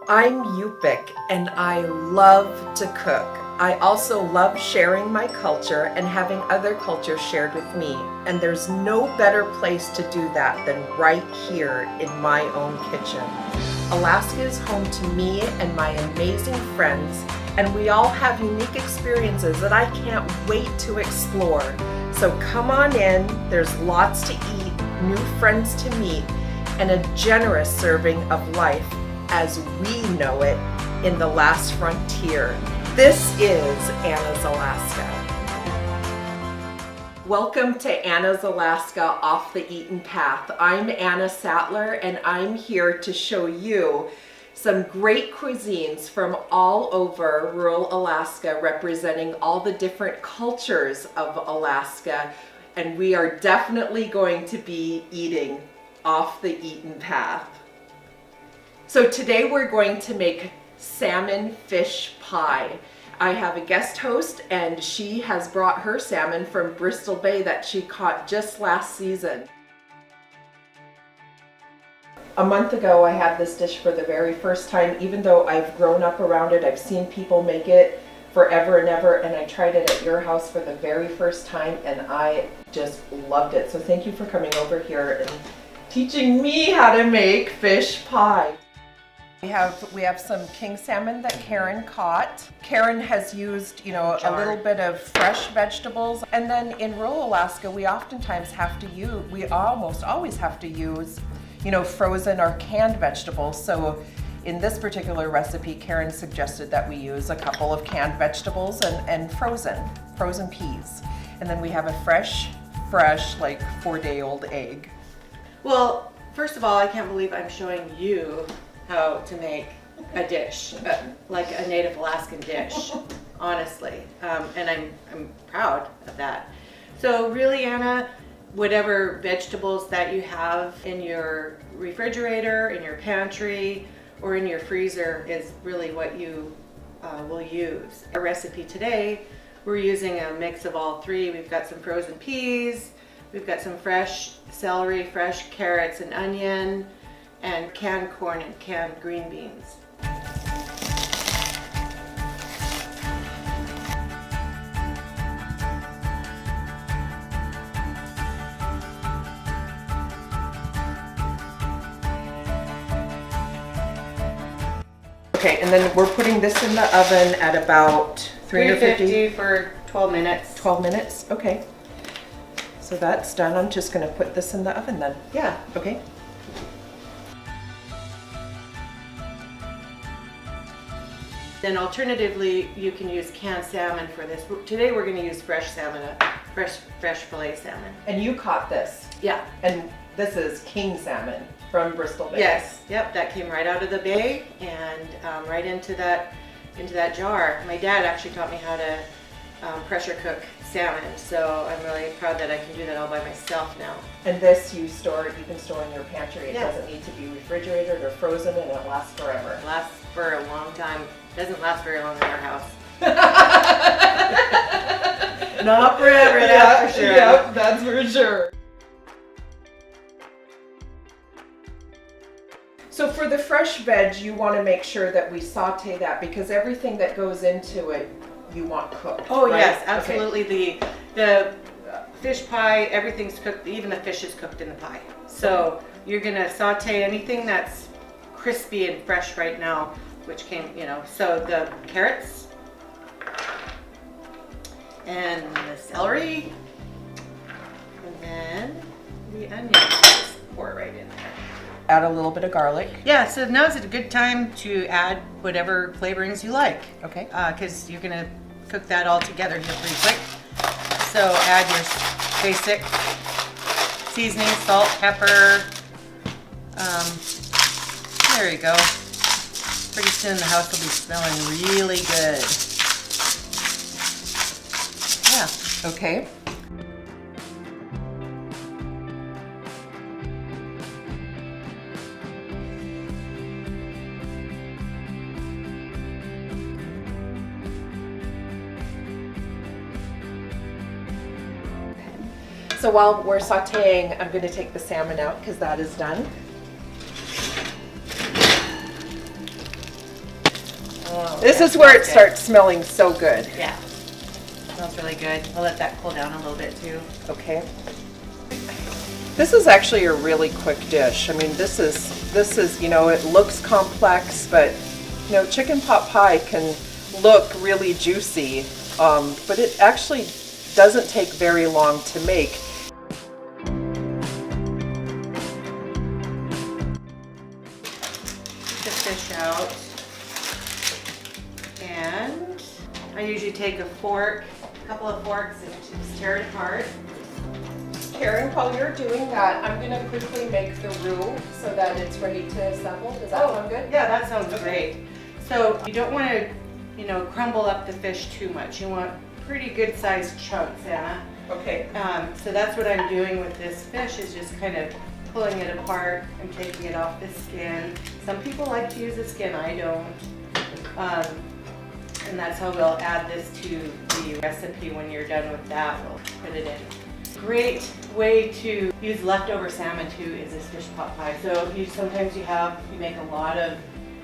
I'm Yupik and I love to cook. I also love sharing my culture and having other cultures shared with me. And there's no better place to do that than right here in my own kitchen. Alaska is home to me and my amazing friends, and we all have unique experiences that I can't wait to explore. So come on in, there's lots to eat, new friends to meet, and a generous serving of life as we know it in the last frontier. This is Anna's Alaska. Welcome to Anna's Alaska Off the Eaten Path. I'm Anna Sattler and I'm here to show you some great cuisines from all over rural Alaska, representing all the different cultures of Alaska. And we are definitely going to be eating off the eaten path. So today we're going to make salmon fish pie. I have a guest host and she has brought her salmon from Bristol Bay that she caught just last season. A month ago I had this dish for the very first time. Even though I've grown up around it, I've seen people make it forever and ever, and I tried it at your house for the very first time and I just loved it. So thank you for coming over here and teaching me how to make fish pie. We have some king salmon that Karen caught. Karen has used, a little bit of fresh vegetables. And then in rural Alaska, we almost always have to use, frozen or canned vegetables. So in this particular recipe, Karen suggested that we use a couple of canned vegetables and frozen peas. And then we have a fresh, like 4-day-old egg. Well, first of all, I can't believe I'm showing you how to make a dish, like a native Alaskan dish, honestly. And I'm proud of that. So really, Anna, whatever vegetables that you have in your refrigerator, in your pantry, or in your freezer is really what you will use. Our recipe today, we're using a mix of all three. We've got some frozen peas, we've got some fresh celery, fresh carrots and onion, and canned corn and canned green beans. Okay, and then we're putting this in the oven at about 350 for 12 minutes. 12 minutes, okay. So that's done. I'm just gonna put this in the oven then. Yeah. Okay. Then alternatively, you can use canned salmon for this. Today we're going to use fresh salmon, fresh fillet salmon. And you caught this. Yeah. And this is king salmon from Bristol Bay. Yes. Yep. That came right out of the bay and right into that jar. My dad actually taught me how to pressure cook salmon, so I'm really proud that I can do that all by myself now. And this you can store in your pantry. It Yeah. doesn't need to be refrigerated or frozen, and it lasts forever. It lasts for a long time. Doesn't last very long in our house. Not forever, that's for sure. Yep, that's for sure. So for the fresh veg, you want to make sure that we saute that, because everything that goes into it, you want cooked. Oh, right? yes, absolutely. Okay. The fish pie, everything's cooked, even the fish is cooked in the pie. So you're gonna saute anything that's crispy and fresh right now, which came, so the carrots and the celery, and then the onion. Just pour it right in there. Add a little bit of garlic. Yeah, so now's a good time to add whatever flavorings you like. Okay. Because you're gonna cook that all together here pretty quick. So add your basic seasoning, salt, pepper. There you go. Pretty soon the house will be smelling really good. Yeah. Okay. So while we're sauteing, I'm going to take the salmon out because that is done. Oh, This yeah, is where it smells good. starts smelling so good. Yeah, smells really good. I'll let that cool down a little bit too. Okay. This is actually a really quick dish. I mean, this is, you know, it looks complex, but, you know, chicken pot pie can look really juicy, but it actually doesn't take very long to make. Take the fish out. And I usually take a fork, a couple of forks, and just tear it apart. Karen, while you're doing that, I'm gonna quickly make the roux so that it's ready to assemble. Does that sound good? Yeah, that sounds great. So you don't want to, you know, crumble up the fish too much. You want pretty good sized chunks, Anna. Okay. So that's what I'm doing with this fish, is just kind of pulling it apart and taking it off the skin. Some people like to use the skin, I don't. And that's how we'll add this to the recipe. When you're done with that, we'll put it in. Great way to use leftover salmon too is this fish pot pie. So sometimes you make a lot of,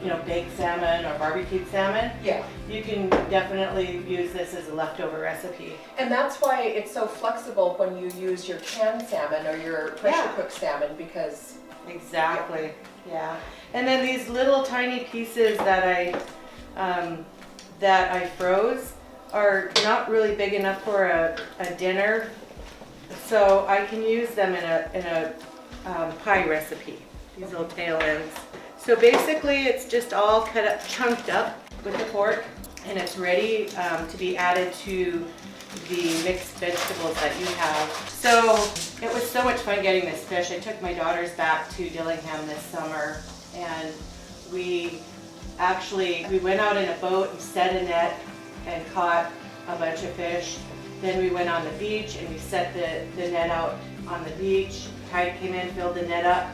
you know, baked salmon or barbecued salmon. Yeah. You can definitely use this as a leftover recipe. And that's why it's so flexible when you use your canned salmon or your pressure cooked salmon, because Exactly. Yeah. And then these little tiny pieces that I froze are not really big enough for a dinner, so I can use them in a pie recipe. These little tail ends. So basically, it's just all cut up, chunked up with a fork, and it's ready to be added to the mixed vegetables that you have. So it was so much fun getting this fish. I took my daughters back to Dillingham this summer, and we went out in a boat and set a net and caught a bunch of fish. Then we went on the beach and we set the net out on the beach. Tide came in, filled the net up,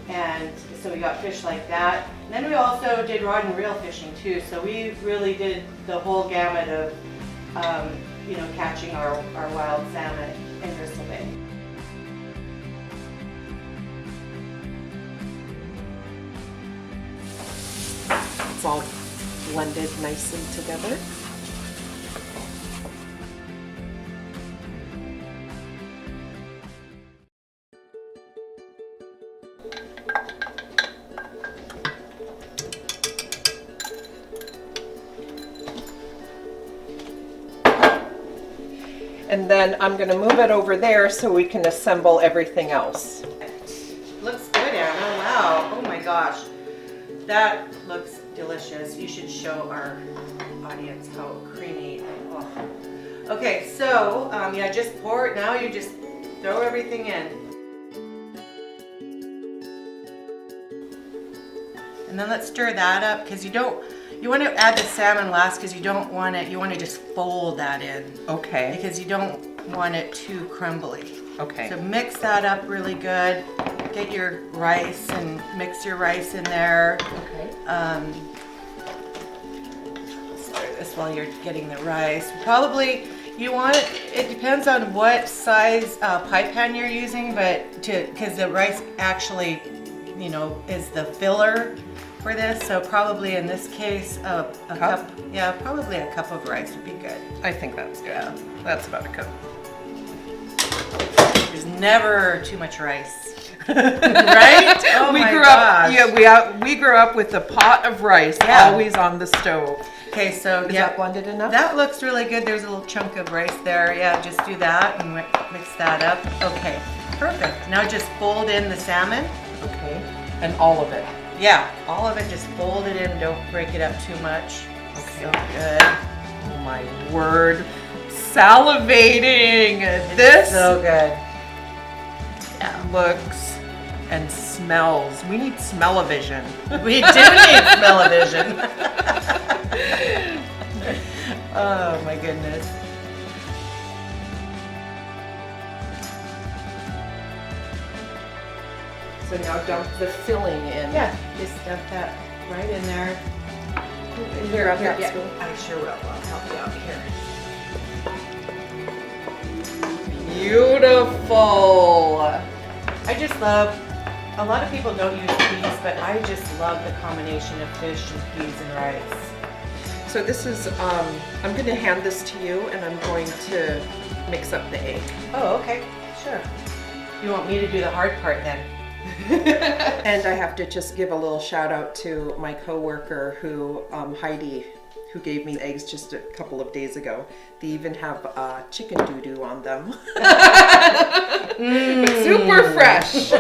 and so we got fish like that. And then we also did rod and reel fishing too. So we really did the whole gamut of you know, catching our wild salmon in Bristol Bay. it's all blended nicely together. And then I'm going to move it over there so we can assemble everything else. Looks good, Anna. Wow. Oh my gosh. That looks delicious. You should show our audience how creamy. Oh. Okay, so yeah, just pour it. Now you just throw everything in. And then let's stir that up, because you want to add the salmon last, because you don't want it, you want to just fold that in. Okay. Because you don't want it too crumbly. Okay. So mix that up really good. Get your rice and mix your rice in there. Okay. Stir this while you're getting the rice. Probably you want it depends on what size pie pan you're using, but because the rice actually, you know, is the filler for this. So probably in this case, a cup. Yeah, probably a cup of rice would be good. I think that's good. Yeah. That's about a cup. There's never too much rice. Right? Oh we my grew gosh. up. Yeah, we grew up with a pot of rice always on the stove. Okay, so Is that blended enough? That looks really good. There's a little chunk of rice there. Yeah, just do that and mix that up. Okay, perfect. Now just fold in the salmon. Okay. And all of it. Yeah, all of it. Just fold it in. Don't break it up too much. Okay. So good. Oh my word. Salivating. This So good. Yeah. looks and smells. We need smell-o-vision. We do need smell-o-vision. Oh my goodness. So now dump the filling in. Yeah, just dump that right in there. Here, I'll grab Yeah, spoon. I sure will. I'll help you out here. Beautiful. I just love, a lot of people don't use peas, but I just love the combination of fish and peas and rice. So this is, I'm going to hand this to you and I'm going to mix up the egg. Oh, okay, sure. You want me to do the hard part then? And I have to just give a little shout out to my coworker who, Heidi, who gave me eggs just a couple of days ago. They even have chicken doo-doo on them. But super fresh.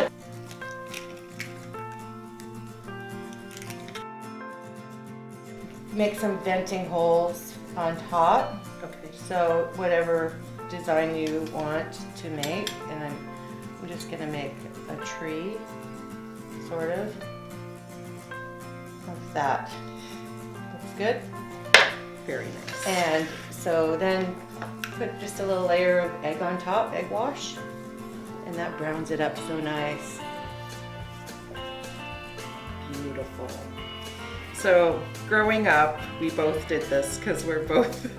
Make some venting holes on top. Okay. So whatever design you want to make, and I'm just gonna make a tree, sort of that. Looks good. Very nice. And so then put just a little layer of egg on top, egg wash, and that browns it up so nice. Beautiful. So growing up, we both did this because we're both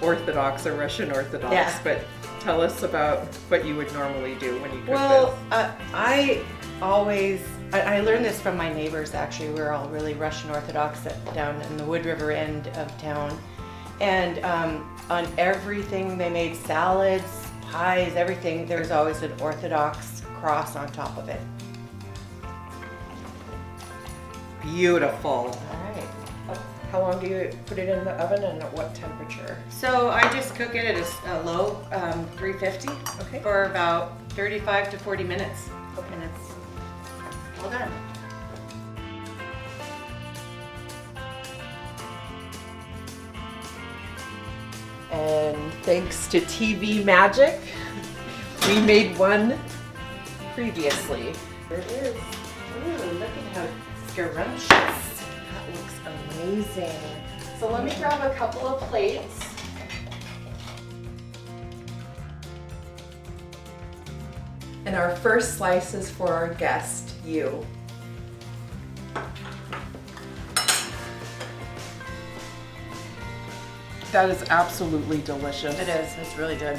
Orthodox or Russian Orthodox. Yeah. But tell us about what you would normally do when you cook Well, this. I learned this from my neighbors actually. We're all really Russian Orthodox down in the Wood River end of town. And on everything they made, salads, pies, everything, there was always an Orthodox cross on top of it. Beautiful. All right. How long do you put it in the oven and at what temperature? So I just cook it at a low 350 Okay. for about 35 to 40 minutes. Okay. And it's all done. And thanks to TV magic, we made one previously. There it is. Ooh, look at how scrumptious. That looks amazing. So let me grab a couple of plates. And our first slice is for our guest, you. That is absolutely delicious. It is. It's really good.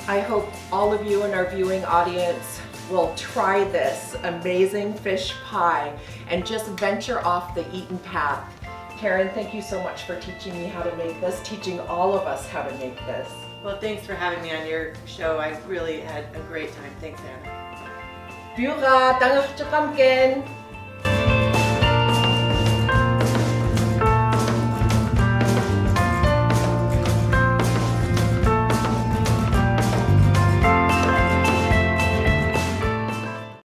I hope all of you in our viewing audience will try this amazing fish pie and just venture off the eaten path. Karen, thank you so much for teaching me how to make this, teaching all of us how to make this. Well, thanks for having me on your show. I really had a great time. Thanks, Anna. Biura, tangak chukam ken.